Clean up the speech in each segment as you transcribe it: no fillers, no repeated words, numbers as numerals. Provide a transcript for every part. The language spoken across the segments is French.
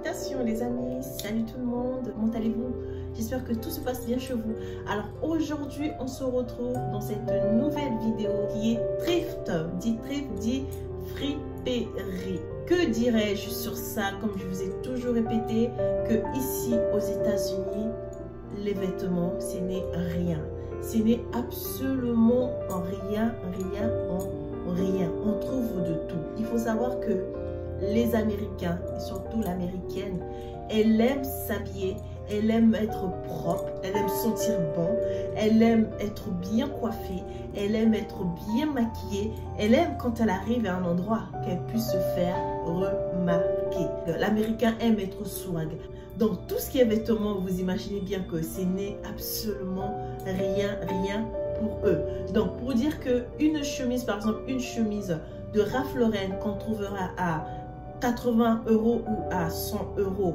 Salutations les amis, salut tout le monde, comment allez-vous? J'espère que tout se passe bien chez vous. Alors aujourd'hui on se retrouve dans cette nouvelle vidéo qui est thrift, dit friperie. Que dirais-je sur ça? Comme je vous ai toujours répété, que ici aux États-Unis, les vêtements ce n'est rien. Ce n'est absolument rien. On trouve de tout. Il faut savoir que les Américains, et surtout l'Américaine, elle aime s'habiller, elle aime être propre, elle aime sentir bon, elle aime être bien coiffée, elle aime être bien maquillée, elle aime quand elle arrive à un endroit qu'elle puisse se faire remarquer. L'Américain aime être swag. Donc tout ce qui est vêtements, vous imaginez bien que ce n'est absolument rien pour eux. Donc pour dire que une chemise, par exemple une chemise de Ralph Lauren qu'on trouvera à 80 € ou à 100 €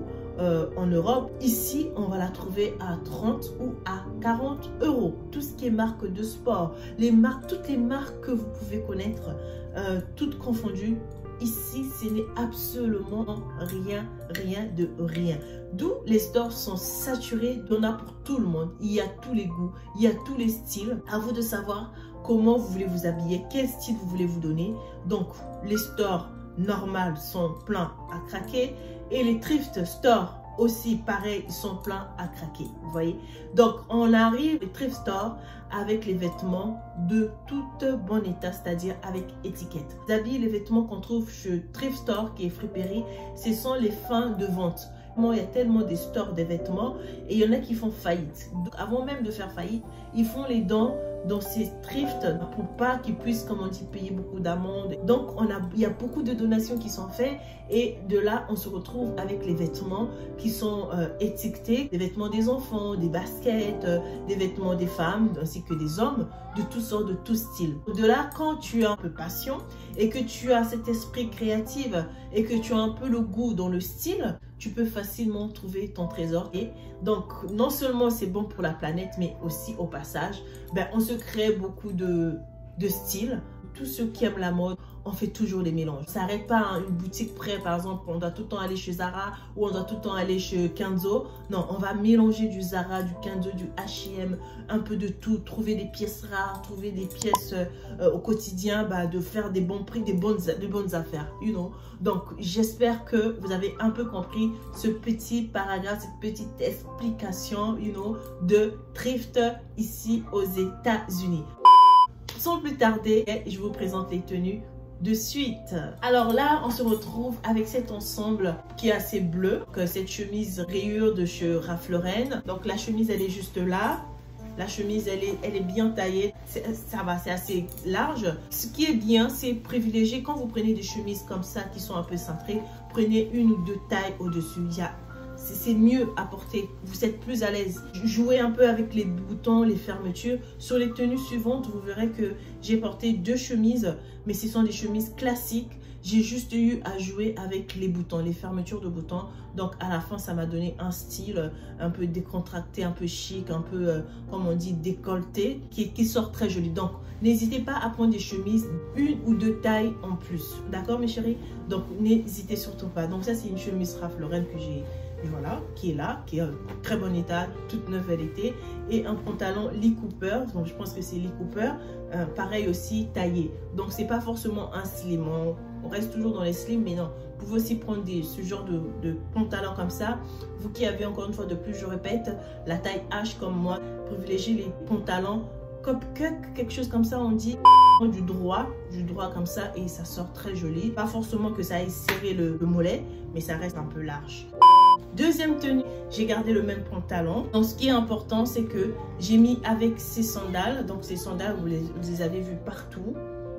en Europe, ici on va la trouver à 30 ou à 40 €. Tout ce qui est marque de sport, les marques, toutes les marques que vous pouvez connaître, toutes confondues, ici ce n'est absolument rien. D'où les stores sont saturés, il y en a pour tout le monde, il y a tous les goûts, il y a tous les styles. À vous de savoir comment vous voulez vous habiller, quel style vous voulez vous donner. Donc les stores normales sont pleins à craquer et les thrift stores aussi pareil, ils sont pleins à craquer, vous voyez. Donc on arrive les thrift stores avec les vêtements de tout bon état, c'est-à-dire avec étiquette. Les habits, les vêtements qu'on trouve chez thrift store qui est friperie, ce sont les fins de vente. Il y a tellement de stores de vêtements et il y en a qui font faillite. Donc, avant même de faire faillite, ils font les dons dans ces thrifts pour pas qu'ils puissent, comme on dit, payer beaucoup d'amendes. Donc il y a beaucoup de donations qui sont faites et de là on se retrouve avec les vêtements qui sont étiquetés, des vêtements des enfants, des baskets, des vêtements des femmes ainsi que des hommes, de toutes sortes, de tout style. De là, quand tu as un peu passion et que tu as cet esprit créatif et que tu as un peu le goût dans le style, tu peux facilement trouver ton trésor. Et donc, non seulement c'est bon pour la planète, mais aussi au passage, on se crée beaucoup de styles. Tous ceux qui aiment la mode, on fait toujours des mélanges. Ça n'arrête pas à une boutique près, par exemple, on doit tout le temps aller chez Zara ou on doit tout le temps aller chez Kenzo. Non, on va mélanger du Zara, du Kenzo, du H&M, un peu de tout, trouver des pièces rares, trouver des pièces au quotidien, de faire des bons prix, de bonnes affaires, you know. Donc, j'espère que vous avez un peu compris ce petit paragraphe, cette petite explication, you know, de thrift ici aux États-Unis. Sans plus tarder, je vous présente les tenues de suite. Alors là, on se retrouve avec cet ensemble qui est assez bleu, que cette chemise rayure de chez Ralph Lauren. Donc la chemise, elle est juste là. La chemise, elle est bien taillée. Ça va, c'est assez large. Ce qui est bien, c'est privilégier quand vous prenez des chemises comme ça qui sont un peu cintrées, prenez une ou deux tailles au-dessus. C'est mieux à porter, vous êtes plus à l'aise. Jouez un peu avec les boutons, les fermetures. Sur les tenues suivantes, vous verrez que j'ai porté deux chemises, mais ce sont des chemises classiques. J'ai juste eu à jouer avec les boutons, les fermetures de boutons. Donc à la fin, ça m'a donné un style un peu décontracté, un peu chic, un peu, comme on dit, décolleté, qui sort très joli. Donc n'hésitez pas à prendre des chemises une ou deux tailles en plus. D'accord mes chéris? Donc n'hésitez surtout pas. Donc ça, c'est une chemise Ralph Lauren que j'ai... Voilà, qui est là, qui est en très bon état, toute neuve elle était, et un pantalon Lee Cooper, donc je pense que c'est Lee Cooper, pareil aussi taillé. Donc c'est pas forcément un slim, on reste toujours dans les slims, mais non, vous pouvez aussi prendre ce genre de pantalon comme ça. Vous qui avez encore une fois de plus, je répète, la taille H comme moi, privilégiez les pantalons cupcake, quelque chose comme ça on dit, du droit comme ça, et ça sort très joli. Pas forcément que ça aille serrer le mollet, mais ça reste un peu large. Deuxième tenue, j'ai gardé le même pantalon. Donc ce qui est important, c'est que j'ai mis avec ces sandales. Donc ces sandales, vous les avez vues partout.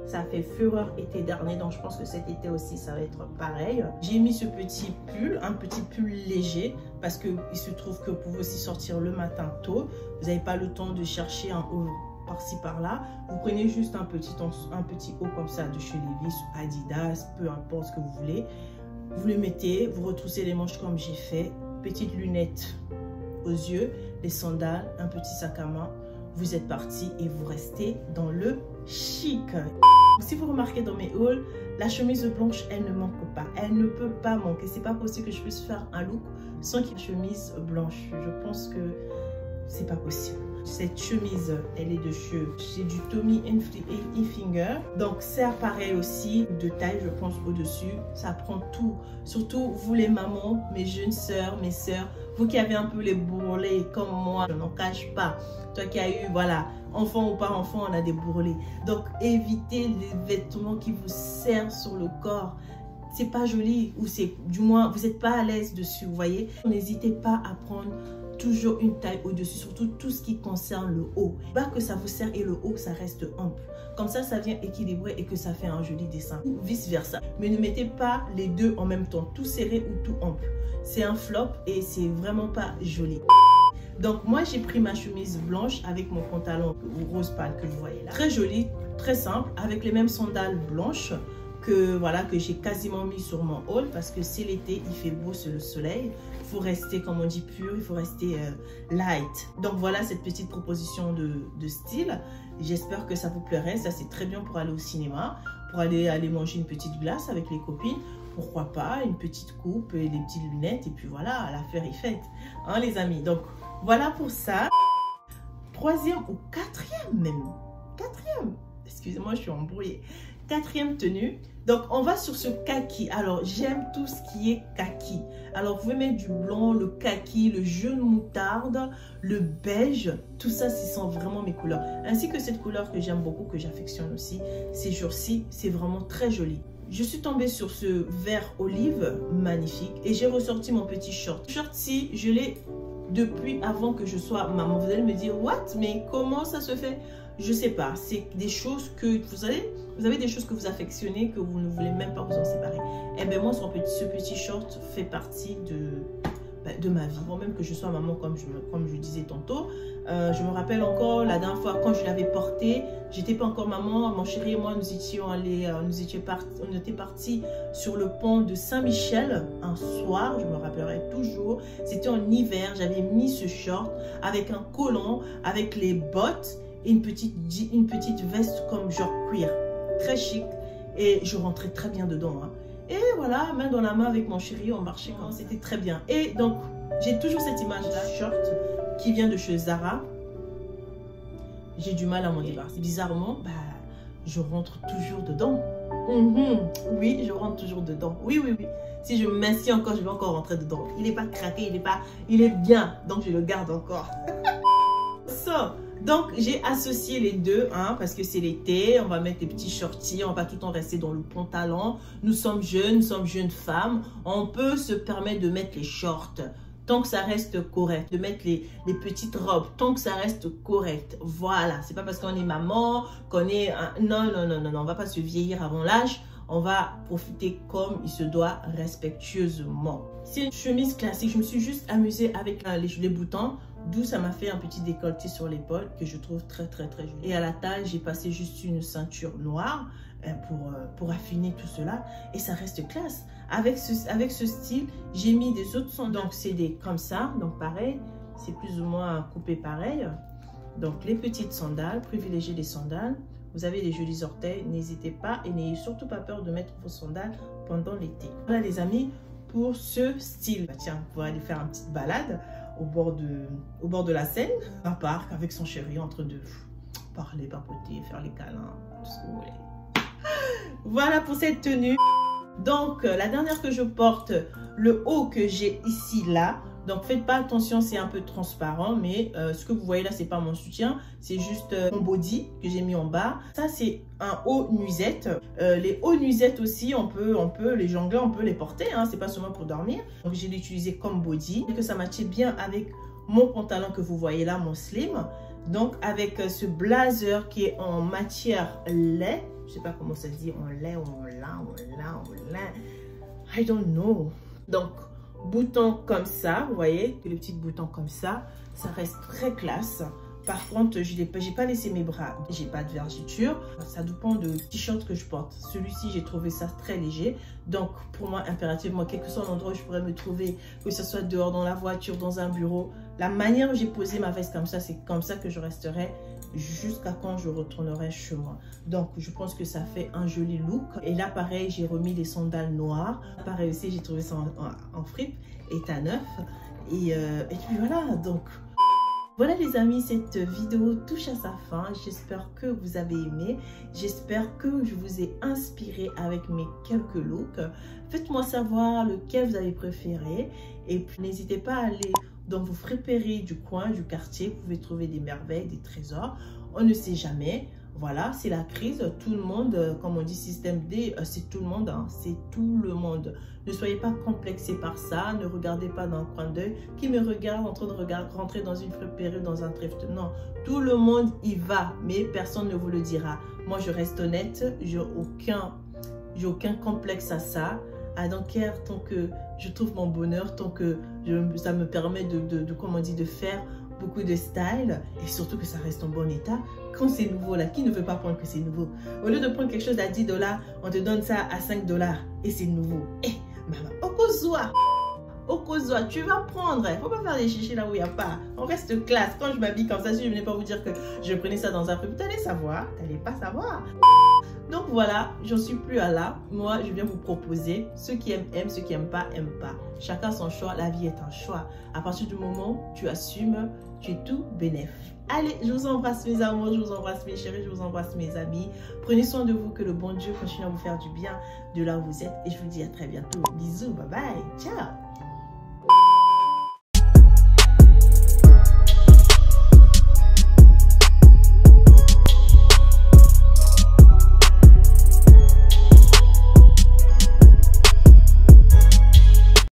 Ça a fait fureur été dernier, donc je pense que cet été aussi ça va être pareil. J'ai mis ce petit pull, un petit pull léger, parce qu'il se trouve que vous pouvez aussi sortir le matin tôt. Vous n'avez pas le temps de chercher un haut par-ci par-là. Vous prenez juste un petit haut comme ça de chez Levi's, Adidas, peu importe ce que vous voulez. Vous le mettez, vous retroussez les manches comme j'ai fait, petites lunettes aux yeux, les sandales, un petit sac à main. Vous êtes parti et vous restez dans le chic. Si vous remarquez dans mes hauls, La chemise blanche, elle ne manque pas. Elle ne peut pas manquer. C'est pas possible que je puisse faire un look sans qu'il y ait une chemise blanche. Je pense que c'est pas possible. Cette chemise, elle est de chez du Tommy Hilfiger. Donc, c'est pareil aussi, de taille, je pense, au-dessus. Ça prend tout. Surtout, vous les mamans, mes jeunes sœurs, mes sœurs, vous qui avez un peu les bourrelets comme moi, je n'en cache pas. Toi qui as eu, voilà, enfant ou pas enfant, on a des bourrelets. Donc, évitez les vêtements qui vous serrent sur le corps. C'est pas joli, ou c'est, du moins, vous n'êtes pas à l'aise dessus, vous voyez. N'hésitez pas à prendre toujours une taille au-dessus, surtout tout ce qui concerne le haut. Pas que ça vous serre et le haut, ça reste ample. Comme ça vient équilibrer et que ça fait un joli dessin. Ou vice-versa. Mais ne mettez pas les deux en même temps, tout serré ou tout ample. C'est un flop et c'est vraiment pas joli. Donc moi, j'ai pris ma chemise blanche avec mon pantalon rose pâle que vous voyez là. Très joli, très simple, avec les mêmes sandales blanches que voilà, que j'ai quasiment mis sur mon haul parce que c'est l'été, il fait beau sur le soleil. Il faut rester, comme on dit, pur, il faut rester light. Donc voilà cette petite proposition de style. J'espère que ça vous plairait. Ça, c'est très bien pour aller au cinéma, pour aller manger une petite glace avec les copines. Pourquoi pas, une petite coupe et des petites lunettes. Et puis voilà, l'affaire est faite, hein, les amis. Donc voilà pour ça. Troisième ou quatrième même. Quatrième. Excusez-moi, je suis embrouillée. Quatrième tenue. Donc, on va sur ce kaki. Alors, j'aime tout ce qui est kaki. Alors, vous pouvez mettre du blanc, le kaki, le jaune moutarde, le beige. Tout ça, ce sont vraiment mes couleurs. Ainsi que cette couleur que j'aime beaucoup, que j'affectionne aussi. Ces jours-ci, c'est vraiment très joli. Je suis tombée sur ce vert olive magnifique et j'ai ressorti mon petit short. Ce short-ci, je l'ai depuis avant que je sois maman. Vous allez me dire, what? Mais comment ça se fait? Je sais pas, c'est des choses que vous avez des choses que vous affectionnez, que vous ne voulez même pas vous en séparer. Et bien moi, ce petit short fait partie de ma vie. Avant même que je sois maman, comme je disais tantôt, je me rappelle encore la dernière fois quand je l'avais porté, j'étais pas encore maman, mon chéri et moi nous étions partis sur le pont de Saint-Michel un soir, je me rappellerai toujours. C'était en hiver, j'avais mis ce short avec un collant, avec les bottes. Une petite veste comme genre cuir, très chic, et je rentrais très bien dedans, hein. Et voilà, main dans la main avec mon chéri, on marchait quand c'était très bien. Et donc j'ai toujours cette image là, short qui vient de chez Zara. J'ai du mal à m'en débarrasser. Bizarrement, bah, je rentre toujours dedans. Oui, je rentre toujours dedans. Oui. Si je m'assieds encore, je vais encore rentrer dedans. Il n'est pas craqué, il est bien, donc je le garde encore. Donc, j'ai associé les deux, hein, parce que c'est l'été, on va mettre des petits shorties, on va tout le temps rester dans le pantalon. Nous sommes jeunes femmes, on peut se permettre de mettre les shorts tant que ça reste correct, de mettre les petites robes tant que ça reste correct. Voilà, c'est pas parce qu'on est maman, qu'on est... Non, on va pas se vieillir avant l'âge. On va profiter comme il se doit, respectueusement. C'est une chemise classique, je me suis juste amusée avec les boutons. D'où ça m'a fait un petit décolleté sur l'épaule que je trouve très joli. Et à la taille, j'ai passé juste une ceinture noire pour affiner tout cela. Et ça reste classe. Avec ce style, j'ai mis des autres sandales. Donc, c'est des comme ça. Donc, pareil, c'est plus ou moins coupé pareil. Donc, les petites sandales, privilégiez les sandales. Vous avez des jolis orteils, n'hésitez pas. Et n'ayez surtout pas peur de mettre vos sandales pendant l'été. Voilà les amis, pour ce style. Bah, tiens, vous pourrez aller faire une petite balade au bord de la Seine, un parc avec son chéri en train de parler, papoter, faire les câlins, tout ce que vous voulez. Voilà pour cette tenue. Donc, la dernière que je porte, le haut que j'ai ici, là. Donc, faites pas attention, c'est un peu transparent, mais ce que vous voyez là, c'est pas mon soutien. C'est juste mon body que j'ai mis en bas. Ça, c'est un haut nuisette. Les hauts nuisettes aussi, on peut les jongler, on peut les porter. Hein, c'est pas seulement pour dormir. Donc, j'ai utilisé comme body. Et que ça matchait bien avec mon pantalon que vous voyez là, mon slim. Donc, avec ce blazer qui est en matière lait. Je sais pas comment ça se dit, en lait, en lin. I don't know. Donc, bouton comme ça, vous voyez, les petits boutons comme ça reste très classe. Par contre, j'ai pas laissé mes bras. J'ai pas de vergeture. Ça dépend de t-shirt que je porte. Celui-ci, j'ai trouvé ça très léger. Donc, pour moi, impérativement, quel que soit l'endroit où je pourrais me trouver, que ce soit dehors, dans la voiture, dans un bureau, la manière où j'ai posé ma veste comme ça, c'est comme ça que je resterai jusqu'à quand je retournerai chez moi. Donc, je pense que ça fait un joli look. Et là, pareil, j'ai remis les sandales noires. Pareil aussi, j'ai trouvé ça en fripe et à neuf. Et puis voilà, donc... Voilà les amis, cette vidéo touche à sa fin. J'espère que vous avez aimé. J'espère que je vous ai inspiré avec mes quelques looks. Faites-moi savoir lequel vous avez préféré. Et puis n'hésitez pas à aller dans vos friperies du coin, du quartier. Vous pouvez trouver des merveilles, des trésors. On ne sait jamais. Voilà, c'est la crise. Tout le monde, comme on dit système D, c'est tout le monde. Hein, c'est tout le monde. Ne soyez pas complexés par ça. Ne regardez pas d'un coin d'œil. Qui me regarde en train de rentrer dans une friperie, dans un thrift? Non, tout le monde y va, mais personne ne vous le dira. Moi, je reste honnête. J'ai aucun complexe à ça. I don't care tant que je trouve mon bonheur, tant que ça me permet comment on dit, de faire beaucoup de style et surtout que ça reste en bon état. Quand c'est nouveau là, qui ne veut pas prendre que c'est nouveau? Au lieu de prendre quelque chose à 10 $, on te donne ça à 5 $ et c'est nouveau. Eh, maman, au causoir, tu vas prendre. Il ne faut pas faire des chichis là où il n'y a pas. On reste classe. Quand je m'habille comme ça, si je ne venais pas vous dire que je prenais ça dans un prix, vous allez savoir. Vous n'allez pas savoir. Donc voilà, j'en suis plus à là. Moi, je viens vous proposer. Ceux qui aiment, aiment. Ceux qui n'aiment pas, aiment pas. Chacun son choix. La vie est un choix. À partir du moment où tu assumes, tu es tout bénéf. Allez, je vous embrasse mes amours, je vous embrasse mes chéris, je vous embrasse mes amis. Prenez soin de vous, que le bon Dieu continue à vous faire du bien de là où vous êtes. Et je vous dis à très bientôt. Bisous, bye bye, ciao.